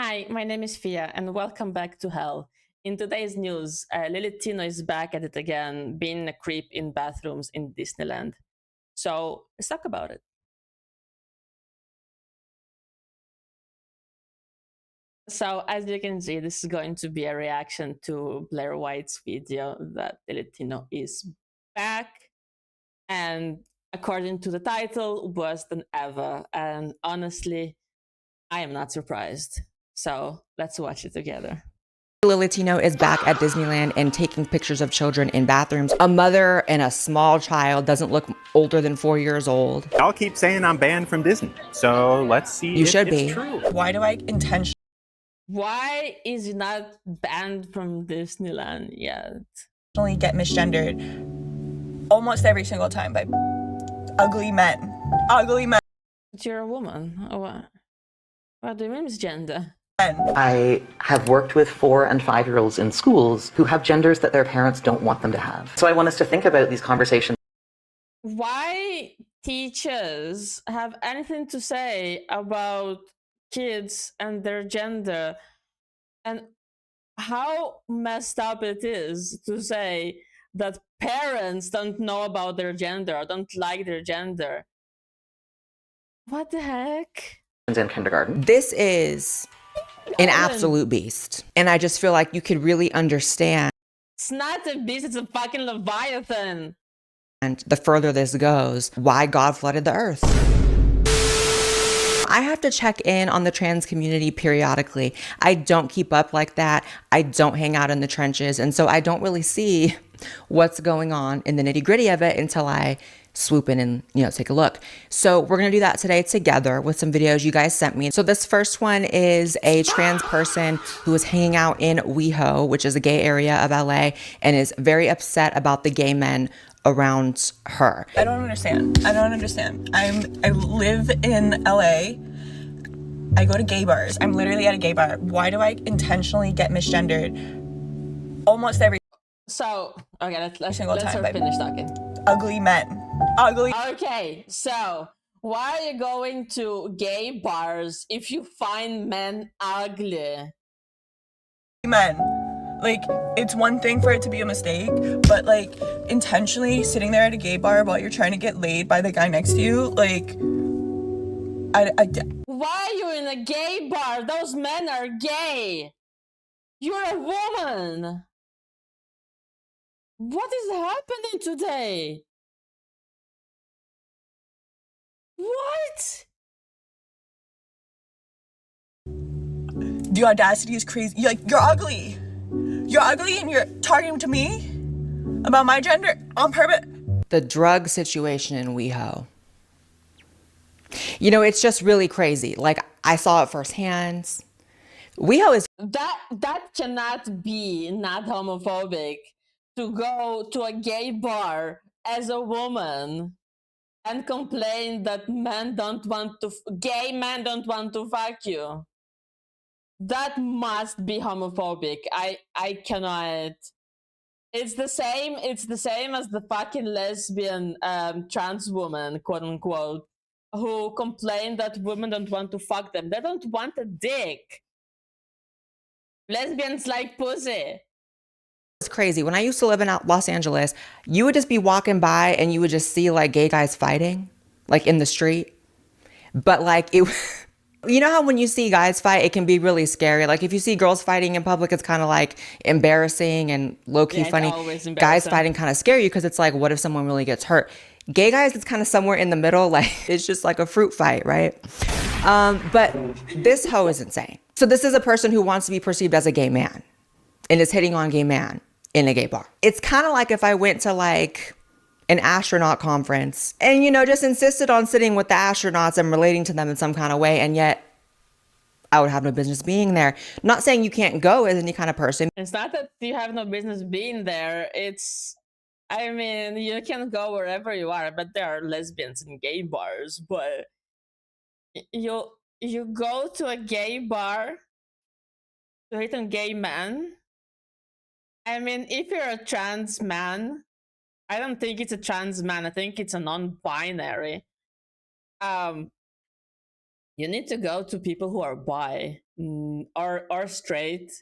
Hi, my name is Fiadh, and welcome back to Hell. In today's news, Tino is back at it again, being a creep in bathrooms in Disneyland. So let's talk about it. So as you can see, this is going to be a reaction to Blaire White's video that Tino is back, and according to the title, worse than ever. And honestly, I am not surprised. So let's watch it together. Tino is back at Disneyland and taking pictures of children in bathrooms. A mother and a small child, doesn't look older than 4 years old. I'll keep saying I'm banned from Disney, so let's see You if should it's be. true. Why do I intentionally Why is he not banned from Disneyland yet? get misgendered almost every single time by ugly men? Ugly men. But you're a woman. Oh, what do you mean misgender? I have worked with 4- and 5-year-olds in schools who have genders that their parents don't want them to have. So I want us to think about these conversations. Why teachers have anything to say about kids and their gender, and how messed up it is to say that parents don't know about their gender or don't like their gender. What the heck? In kindergarten. This is an absolute beast. And I just feel like you could really understand. It's not a beast, it's a fucking Leviathan. And the further this goes, why God flooded the earth. I have to check in on the trans community periodically. I don't keep up like that. I don't hang out in the trenches. And so I don't really see what's going on in the nitty gritty of it until I swoop in and, take a look. So we're going to do that today together with some videos you guys sent me. So this first one is a trans person who is hanging out in WeHo, which is a gay area of LA, and is very upset about the gay men around her. I don't understand. I live in LA. I go to gay bars. I'm literally at a gay bar. Why do I intentionally get misgendered almost every So, okay, let's single time by finish talking. ugly men? Ugly. Okay, so why are you going to gay bars if you find men ugly? Men. Like, it's one thing for it to be a mistake, but like intentionally sitting there at a gay bar while you're trying to get laid by the guy next to you, like, Why are you in a gay bar? Those men are gay. You're a woman. What is happening today? What? The audacity is crazy. You're ugly. You're ugly and you're talking to me about my gender on purpose. The drug situation in WeHo. It's just really crazy. Like, I saw it firsthand. WeHo is... That cannot be not homophobic to go to a gay bar as a woman and complain that gay men don't want to fuck you. That must be homophobic. I cannot. It's the same as the fucking lesbian trans woman, quote unquote, who complain that women don't want to fuck them. They don't want a dick. Lesbians like pussy. It's crazy. When I used to live in Los Angeles, you would just be walking by and you would just see like gay guys fighting, like in the street. But like it, you know how when you see guys fight, it can be really scary. Like if you see girls fighting in public, it's kind of like embarrassing and low-key funny. Guys fighting kind of scare you because it's like, what if someone really gets hurt? Gay guys, it's kind of somewhere in the middle. Like it's just like a fruit fight, right? But this hoe is insane. So this is a person who wants to be perceived as a gay man and is hitting on gay man in a gay bar. It's kind of like if I went to like an astronaut conference and, just insisted on sitting with the astronauts and relating to them in some kind of way. And yet I would have no business being there. Not saying you can't go as any kind of person. It's not that you have no business being there. You can go wherever you are, but there are lesbians in gay bars. But you go to a gay bar to hit on gay men. If you're a trans man, I don't think it's a trans man. I think it's a non-binary. You need to go to people who are bi. or straight,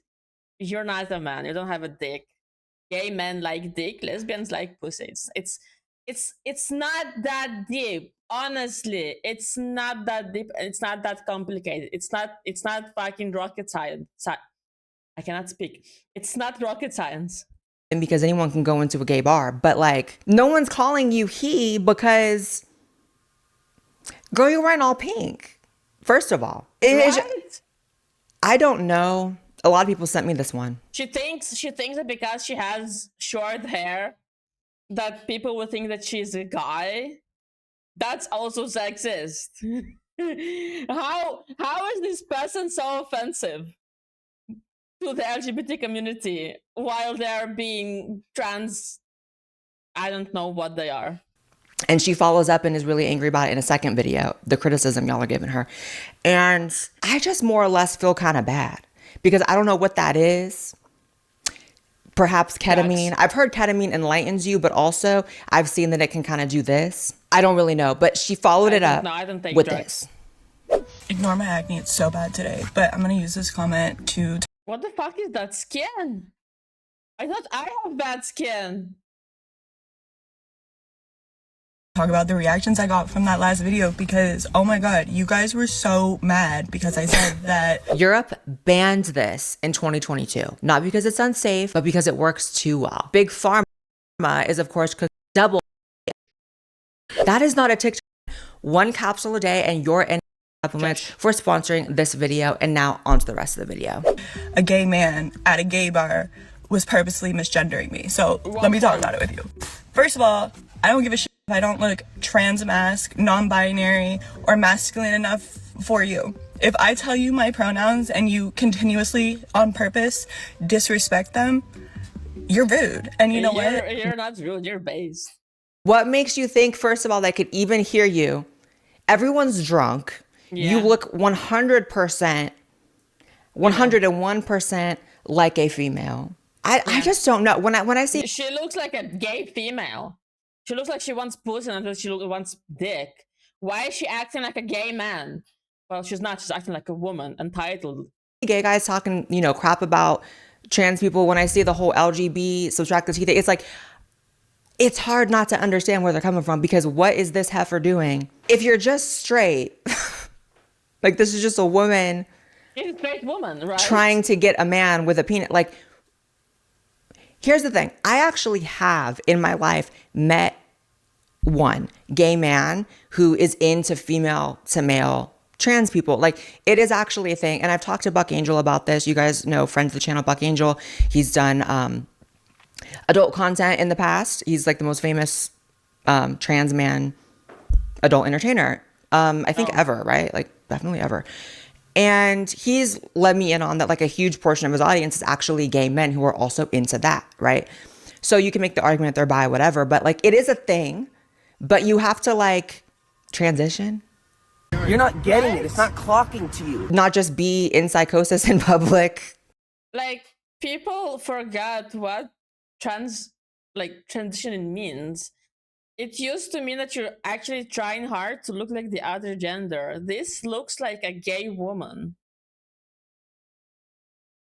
you're not a man. You don't have a dick. Gay men like dick. Lesbians like pussy. It's not that deep. Honestly, it's not that deep. It's not that complicated. It's not fucking rocket science. I cannot speak. It's not rocket science. And because anyone can go into a gay bar, but like no one's calling you he because girl, you're wearing all pink. First of all, Right? I don't know. A lot of people sent me this one. She thinks that because she has short hair, that people will think that she's a guy. That's also sexist. How is this person so offensive to the LGBT community while they're being trans? I don't know what they are. And she follows up and is really angry about it in a second video, the criticism y'all are giving her. And I just more or less feel kind of bad because I don't know what that is. Perhaps ketamine. I've heard ketamine enlightens you, but also I've seen that it can kind of do this. I don't really know, but she followed it up with this. Ignore my acne, it's so bad today. But I'm gonna use this comment to What the fuck is that skin? I thought I have bad skin. talk about the reactions I got from that last video because, oh my god, you guys were so mad because I said that Europe banned this in 2022, not because it's unsafe, but because it works too well. Big Pharma is, of course, cooking double. That is not a TikTok. One capsule a day, and you're in compliments for sponsoring this video. And now on to the rest of the video. a gay man at a gay bar was purposely misgendering me. So let me talk about it with you. First of all, I don't give a shit if I don't look trans mask, non-binary, or masculine enough for you. If I tell you my pronouns and you continuously, on purpose, disrespect them, you're rude. And you know what? You're not rude, you're based. What makes you think, first of all, they could even hear you? Everyone's drunk. Yeah. You look 100%, 101% like a female. I just don't know. When I see, She looks like a gay female. She looks like she wants pussy until she wants dick. Why is she acting like a gay man? Well, she's not. She's acting like a woman, entitled. gay guys talking, crap about trans people, when I see the whole LGB subtract the T thing, it's like, it's hard not to understand where they're coming from, because what is this heifer doing? If you're just straight, like this is just a woman. She's a straight woman, right? Trying to get a man with a penis. Like, here's the thing. I actually have in my life met one gay man who is into female to male trans people. Like, it is actually a thing. And I've talked to Buck Angel about this. You guys know, friends of the channel, Buck Angel. He's done adult content in the past. He's like the most famous trans man adult entertainer, I think ever, right? Like, definitely ever. And he's let me in on that, like, a huge portion of his audience is actually gay men who are also into that, right? So you can make the argument they're bi, whatever, but like, it is a thing, but you have to like transition. You're not getting it. It's not clocking to you. Not just be in psychosis in public. Like, people forgot what transitioning means. It used to mean that you're actually trying hard to look like the other gender. This looks like a gay woman.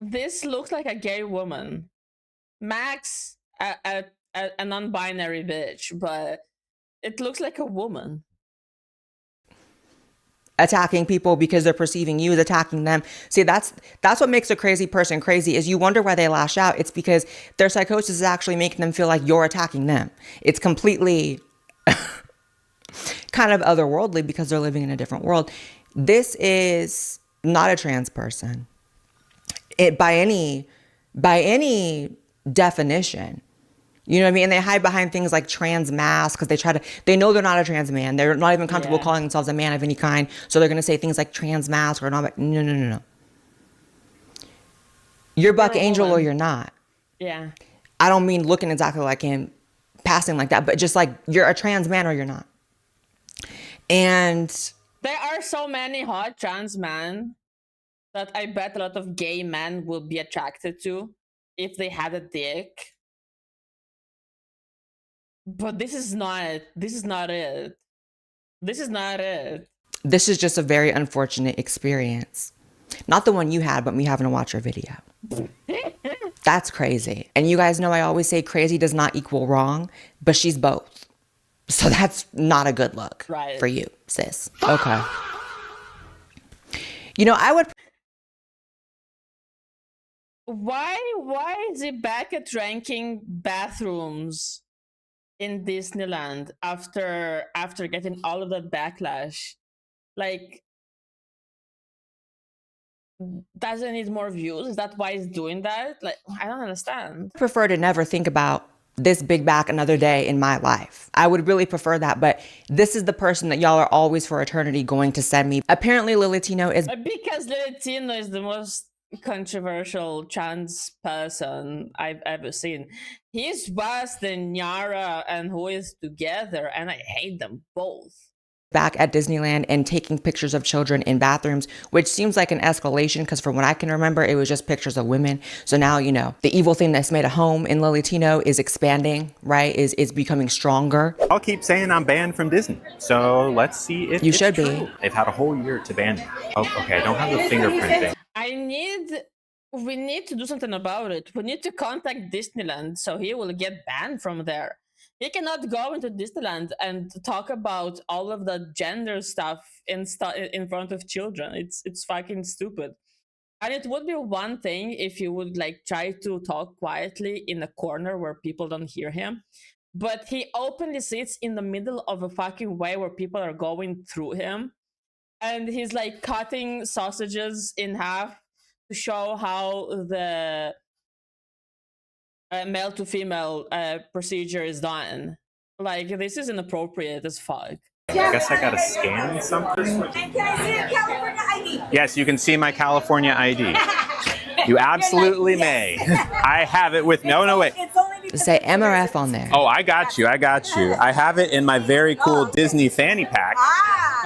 This looks like a gay woman. Max, a non-binary bitch, but it looks like a woman. Attacking people because they're perceiving you as attacking them. See, that's what makes a crazy person crazy, is you wonder why they lash out. It's because their psychosis is actually making them feel like you're attacking them. It's completely kind of otherworldly because they're living in a different world. This is not a trans person. It by any definition. You know what I mean? And they hide behind things like trans mask because they know they're not a trans man. They're not even comfortable calling themselves a man of any kind. So they're going to say things like trans mask or not. No. You're Buck Angel or you're not. Yeah. I don't mean looking exactly like him, passing like that, but just like, you're a trans man or you're not. And there are so many hot trans men that I bet a lot of gay men will be attracted to if they had a dick. But this is not it. This is not it. This is just a very unfortunate experience. Not the one you had, but me having to watch your video. That's crazy. And you guys know I always say crazy does not equal wrong, but she's both. So that's not a good look for you, sis. Okay. You know, I would... Why is he back at ranking bathrooms in Disneyland after getting all of that backlash? Like, does it need more views? Is that why he's doing that? Like, I don't understand. Prefer to never think about this big back another day in my life. I would really prefer that, but this is the person that y'all are always for eternity going to send me. Apparently Lily Tino is... Because Lily Tino is the most controversial trans person I've ever seen. He's worse than Yara and Who Is Together, and I hate them both. Back at Disneyland and taking pictures of children in bathrooms, which seems like an escalation because from what I can remember, it was just pictures of women. So now, you know, the evil thing that's made a home in Lily Tino is expanding, right? Is becoming stronger. I'll keep saying I'm banned from Disney. So let's see if you it's should true. be. They've had a whole year to ban me. Oh, okay, I don't have the fingerprint thing. We need to do something about it. We need to contact Disneyland so he will get banned from there. He cannot go into Disneyland and talk about all of the gender stuff in front of children. It's fucking stupid. And it would be one thing if you would like try to talk quietly in a corner where people don't hear him. But he openly sits in the middle of a fucking way where people are going through him. And he's like cutting sausages in half to show how the male to female procedure is done. Like, this is inappropriate as fuck. I guess I gotta scan something. And can I see a California ID? Yes, you can see my California ID. You absolutely may. I have it with me. No, wait. Say MRF on there. Oh, I got you. I have it in my very cool Disney fanny pack.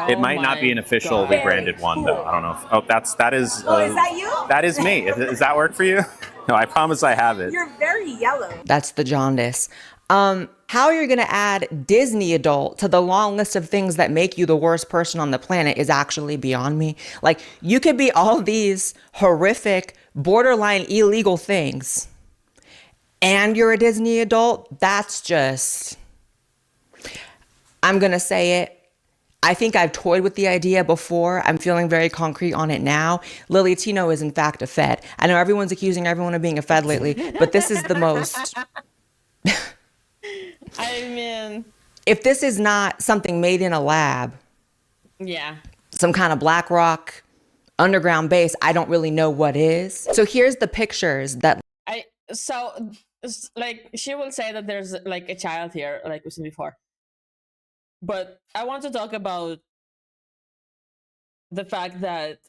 It might not be an official rebranded one, though. I don't know. That is. Is that you? That is me. Does that work for you? No, I promise I have it. You're very yellow. That's the jaundice. How you're gonna add Disney adult to the long list of things that make you the worst person on the planet is actually beyond me. Like, you could be all these horrific, borderline illegal things, and you're a Disney adult. That's just... I'm gonna say it. I think I've toyed with the idea before. I'm feeling very concrete on it now. Lily Tino is in fact a Fed. I know everyone's accusing everyone of being a Fed lately, but this is the most... I mean... If this is not something made in a lab... Yeah. Some kind of Black Rock underground base, I don't really know what is. So here's the pictures that... Like, she will say that there's like a child here, like we said before. But I want to talk about the fact that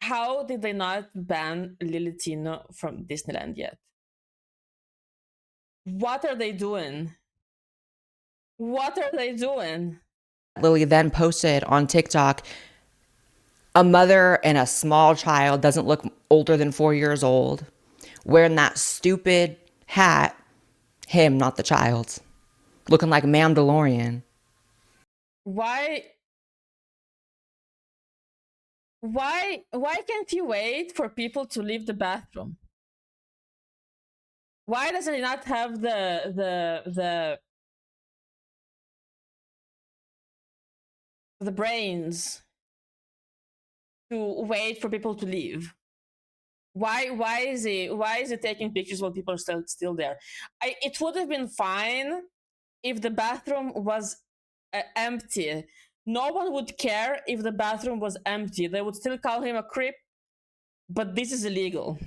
how did they not ban Lily Tino from Disneyland yet? What are they doing? What are they doing? Lily then posted on TikTok, a mother and a small child, doesn't look older than 4 years old, wearing that stupid hat, him, not the child. Looking like Mandalorian. Why can't you wait for people to leave the bathroom? Why doesn't it not have the brains to wait for people to leave? Why is it taking pictures while people are still there? It would have been fine if the bathroom was empty. No one would care if the bathroom was empty. They would still call him a creep, but this is illegal.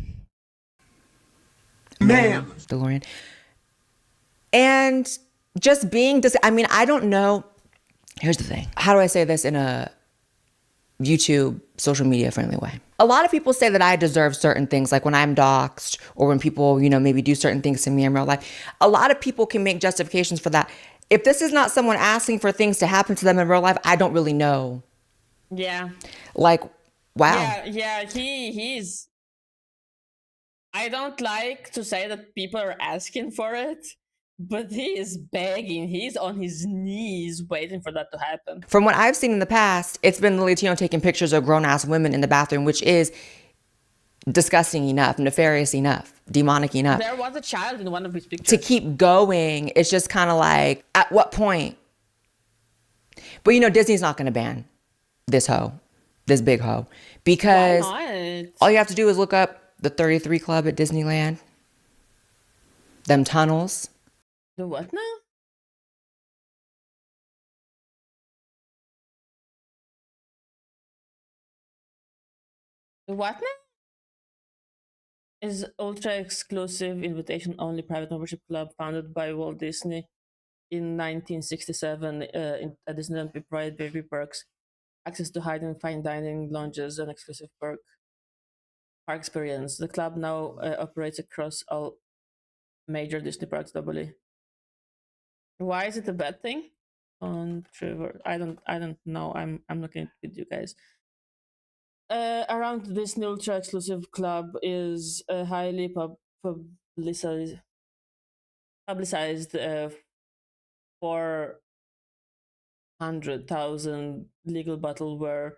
Ma'am. DeLorean. And just being I mean, I don't know. Here's the thing. How do I say this in a YouTube, social media friendly way? A lot of people say that I deserve certain things, like when I'm doxxed or when people, you know, maybe do certain things to me in real life. A lot of people can make justifications for that. If this is not someone asking for things to happen to them in real life, I don't really know. Yeah. Like, wow. Yeah, he's... I don't like to say that people are asking for it, But he is begging. He's on his knees waiting for that to happen. From what I've seen in the past, it's been Lily Tino taking pictures of grown-ass women in the bathroom, which is disgusting enough, nefarious enough, demonic enough. There was a child in one of his pictures. To keep going, it's just kind of like, at what point? But you know, Disney's not going to ban this big hoe, because all you have to do is look up the 33 Club at Disneyland, them tunnels. The what now? The what now? Is ultra exclusive, invitation only private membership club founded by Walt Disney in 1967 at Disneyland with private baby perks, access to hide and fine dining lounges, and exclusive park experience. The club now operates across all major Disney parks globally. Why is it a bad thing? On Trevor, I don't know. I'm looking with you guys. Around this ultra exclusive club is a highly publicized 400,000 legal battle where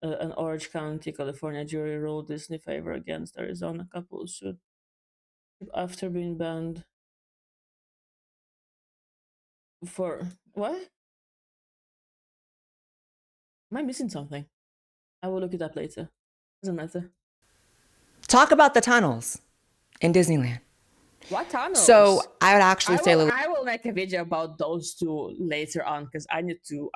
an Orange County, California jury ruled Disney favor against Arizona couple sued after being banned for what? Am I missing something? I will look it up later. Doesn't matter. Talk about the tunnels in Disneyland. What tunnels? So I would actually say, I will make a video about those two later on because I need to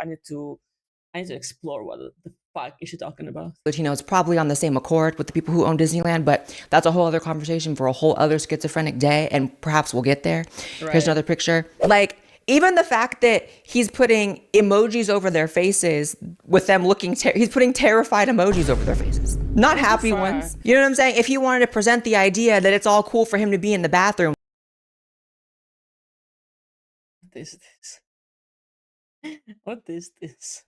explore what the fuck is she talking about. But you know, it's probably on the same accord with the people who own Disneyland, but that's a whole other conversation for a whole other schizophrenic day, and perhaps we'll get there. Right. Here's another picture. Like, even the fact that he's putting emojis over their faces with them looking, he's putting terrified emojis over their faces. Not happy ones. You know what I'm saying? If he wanted to present the idea that it's all cool for him to be in the bathroom. What is this? What is this?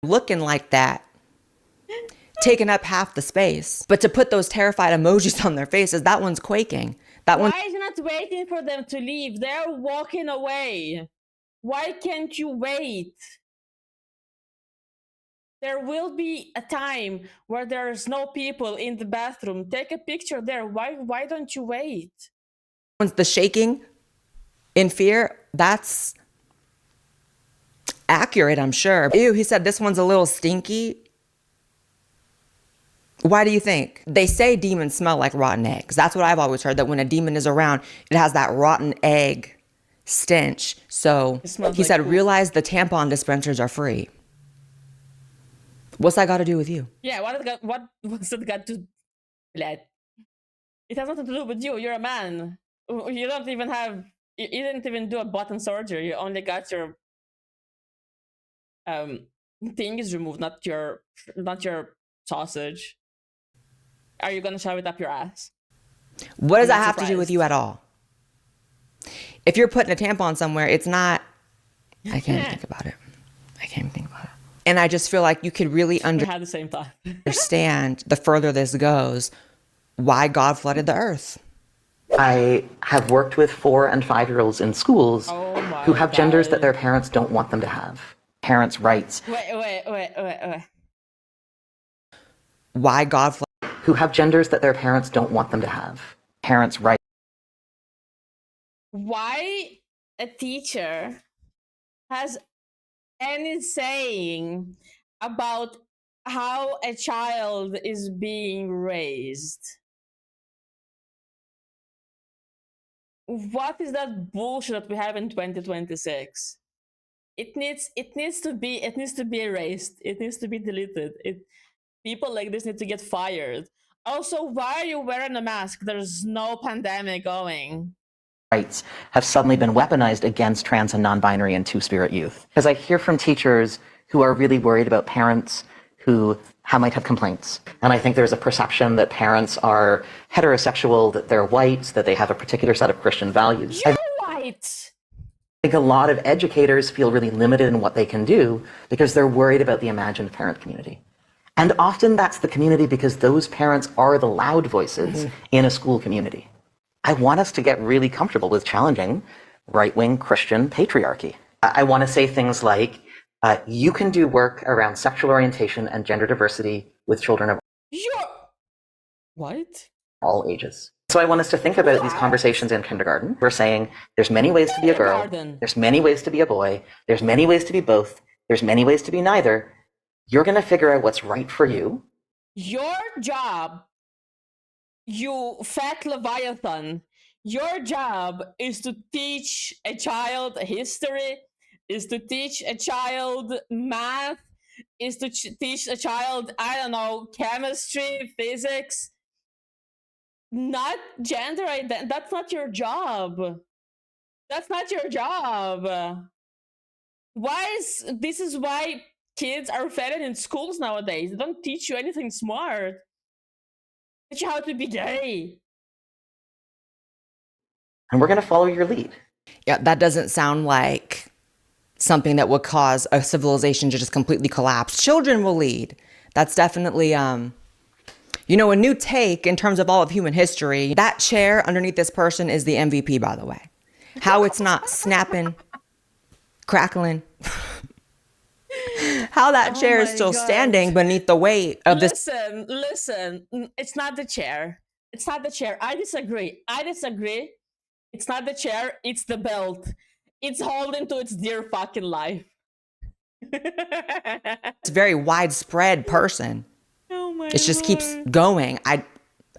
Looking like that, taking up half the space. But to put those terrified emojis on their faces, that one's quaking. Why is he not waiting for them to leave? They're walking away. Why can't you wait? There will be a time where there's no people in the bathroom. Take a picture there. Why don't you wait? The shaking in fear, that's accurate, I'm sure. Ew, he said this one's a little stinky. Why do you think? They say demons smell like rotten eggs. That's what I've always heard, that when a demon is around, it has that rotten egg stench. So he said, realize the tampon dispensers are free. What's that got to do with you? Yeah, what's that got to... It has nothing to do with you. You're a man. You don't even have... You didn't even do a bottom surgery. You only got your... thing is removed, not your sausage. Are you gonna shove it up your ass? What does that have to do with you at all? If you're putting a tampon somewhere, it's not... I can't even think about it. And I just feel like you could really had the same thought. understand, the further this goes, why God flooded the earth. I have worked with 4- and 5-year-olds in schools who have genders that their parents don't want them to have. Parents' rights. Wait. Why God flooded... Who have genders that their parents don't want them to have. Parents' rights. Why a teacher has any saying about how a child is being raised? What is that bullshit that we have in 2026? It needs to be erased. It needs to be deleted. People like this need to get fired. Also, why are you wearing a mask? There's no pandemic going. Rights have suddenly been weaponized against trans and non-binary and two-spirit youth. Because I hear from teachers who are really worried about parents who might have complaints. And I think there's a perception that parents are heterosexual, that they're white, that they have a particular set of Christian values. You're white! I think a lot of educators feel really limited in what they can do because they're worried about the imagined parent community. And often that's the community because those parents are the loud voices in a school community. I want us to get really comfortable with challenging right-wing Christian patriarchy. I want to say things like, you can do work around sexual orientation and gender diversity with children of What? all ages. So I want us to think about these conversations in kindergarten. We're saying there's many ways to be a girl, there's many ways to be a boy, there's many ways to be both, there's many ways to be neither. You're going to figure out what's right for you. Your job, you fat Leviathan, your job is to teach a child history, is to teach a child math, is to teach a child, I don't know, chemistry, physics. Not gender identity. That's not your job. That's not your job. This is why kids are fed in schools nowadays. They don't teach you anything smart. They teach you how to be gay. And we're going to follow your lead. Yeah, that doesn't sound like something that would cause a civilization to just completely collapse. Children will lead. That's definitely a new take in terms of all of human history. That chair underneath this person is the MVP, by the way. How it's not snapping, crackling. How that chair is still standing beneath the weight of this. Listen, it's not the chair. It's not the chair. I disagree. It's not the chair, it's the belt. It's holding to its dear fucking life. It's a very widespread person. Oh my It just keeps going.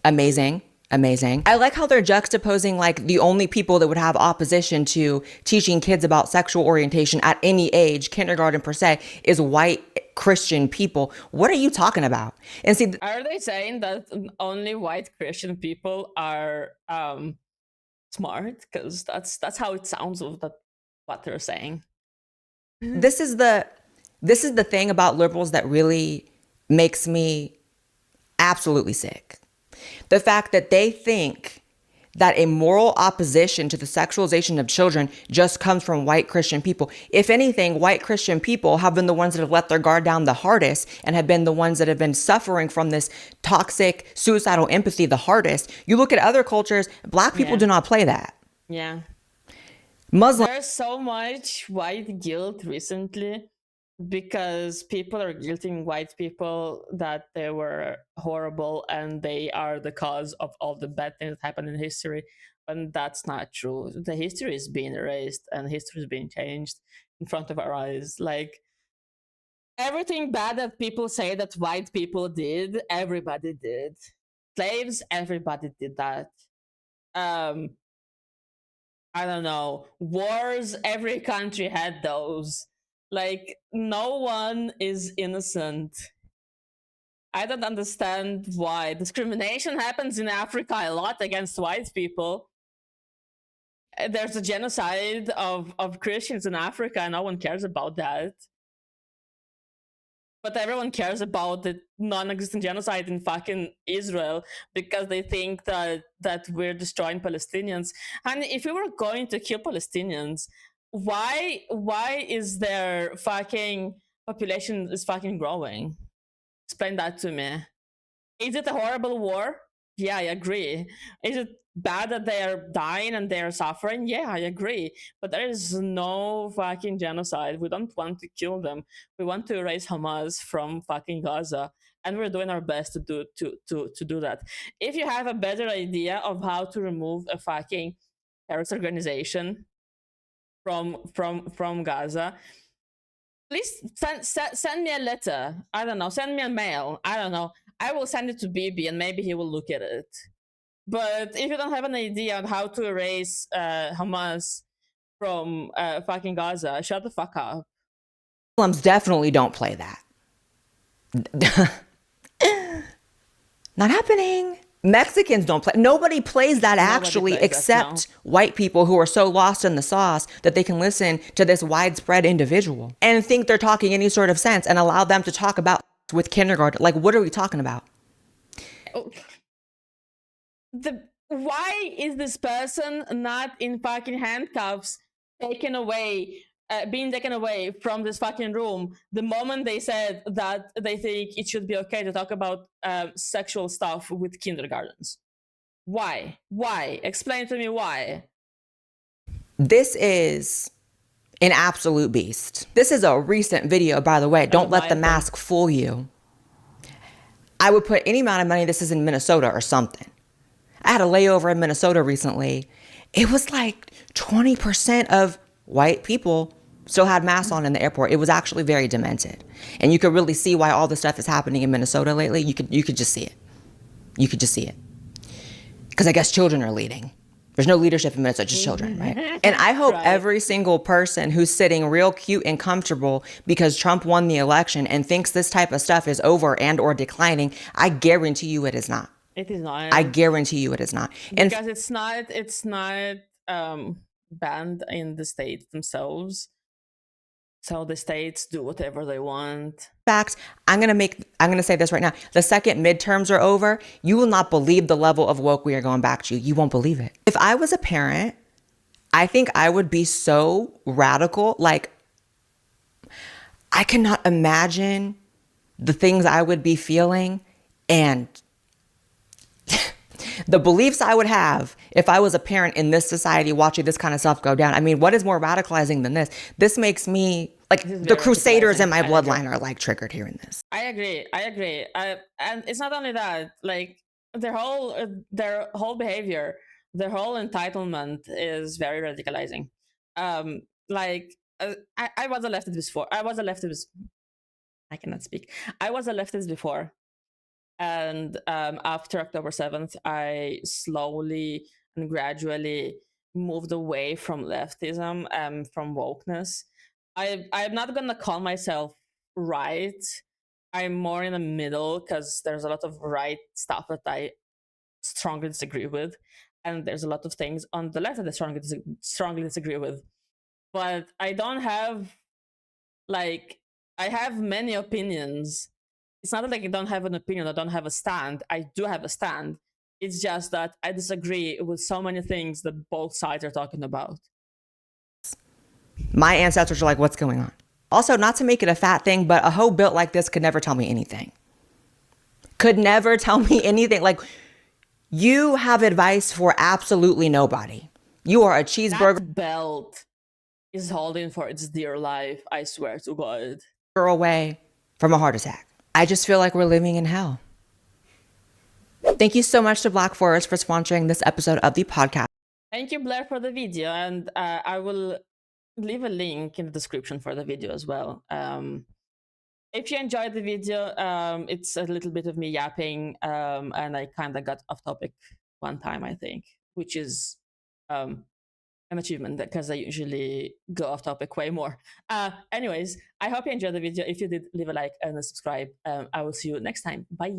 Amazing. I like how they're juxtaposing like the only people that would have opposition to teaching kids about sexual orientation at any age, kindergarten per se, is white Christian people. What are you talking about? And see, are they saying that only white Christian people are smart? Because that's how it sounds with what they're saying. this is the thing about liberals that really makes me absolutely sick. The fact that they think that a moral opposition to the sexualization of children just comes from white Christian people. If anything, white Christian people have been the ones that have let their guard down the hardest and have been the ones that have been suffering from this toxic, suicidal empathy the hardest. You look at other cultures, Black people do not play that. Yeah. Muslim. There's so much white guilt recently because people are guilting white people that they were horrible and they are the cause of all the bad things that happened in history. And that's not true. The history is being erased and history is being changed in front of our eyes. Like, everything bad that people say that white people did, everybody did. Slaves, everybody did that. I don't know, wars, every country had those. Like, no one is innocent. I don't understand why. Discrimination happens in Africa a lot against white people. There's a genocide of Christians in Africa, and no one cares about that. But everyone cares about the non-existent genocide in fucking Israel because they think that we're destroying Palestinians. And if we were going to kill Palestinians, why is their fucking population is fucking growing? Explain that to me. Is it a horrible war? Yeah, I agree. Is it bad that they are dying and they are suffering? Yeah, I agree. But there is no fucking genocide. We don't want to kill them. We want to erase Hamas from fucking Gaza, and we're doing our best to do that. If you have a better idea of how to remove a fucking terrorist organization from Gaza, please send me a letter. I don't know. Send me a mail. I don't know. I will send it to Bibi and maybe he will look at it. But if you don't have an idea on how to erase Hamas from fucking Gaza, shut the fuck up. Muslims definitely don't play that. Not happening. Mexicans don't play. Nobody plays that actually, except white people who are so lost in the sauce that they can listen to this widespread individual and think they're talking any sort of sense and allow them to talk about with kindergarten. Like, what are we talking about? Why is this person not in fucking handcuffs, being taken away from this fucking room the moment they said that they think it should be okay to talk about sexual stuff with kindergartens? Why? Explain to me why. This is an absolute beast. This is a recent video, by the way. Don't let the mask fool you. I would put any amount of money, this is in Minnesota or something. I had a layover in Minnesota recently. It was like 20% of white people still had masks on in the airport. It was actually very demented. And you could really see why all the stuff is happening in Minnesota lately. You could just see it. You could just see it. Because I guess children are leading. There's no leadership in Minnesota, just children, right? And I hope every single person who's sitting real cute and comfortable because Trump won the election and thinks this type of stuff is over and or declining, I guarantee you it is not. It is not. I guarantee you it is not. Because it's not banned in the states themselves. So the states do whatever they want. Facts. I'm gonna say this right now. The second midterms are over, you will not believe the level of woke we are going back to. You won't believe it. If I was a parent, I think I would be so radical. Like, I cannot imagine the things I would be feeling and the beliefs I would have if I was a parent in this society watching this kind of stuff go down. I mean, what is more radicalizing than this? This makes me, like, the Crusaders in my bloodline are, like, triggered hearing this. I agree. And it's not only that, like, their whole behavior, their whole entitlement is very radicalizing. I was a leftist before. I cannot speak. I was a leftist before. And after October 7th, I slowly and gradually moved away from leftism and from wokeness. I'm not going to call myself right. I'm more in the middle because there's a lot of right stuff that I strongly disagree with. And there's a lot of things on the left that I strongly disagree with. But I don't have, like, I have many opinions. It's not like I don't have an opinion, I don't have a stand. I do have a stand. It's just that I disagree with so many things that both sides are talking about. My ancestors are like, what's going on? Also, not to make it a fat thing, but a hoe built like this could never tell me anything. Could never tell me anything. Like, you have advice for absolutely nobody. You are a cheeseburger. That belt is holding for its dear life, I swear to God. Away from a heart attack. I just feel like we're living in hell. Thank you so much to Black Forest for sponsoring this episode of the podcast. Thank you, Blaire, for the video. And I will leave a link in the description for the video as well. If you enjoyed the video, it's a little bit of me yapping. And I kind of got off topic one time, I think, which is an achievement because I usually go off topic way more. Anyways, I hope you enjoyed the video. If you did, leave a like and a subscribe. I will see you next time. Bye.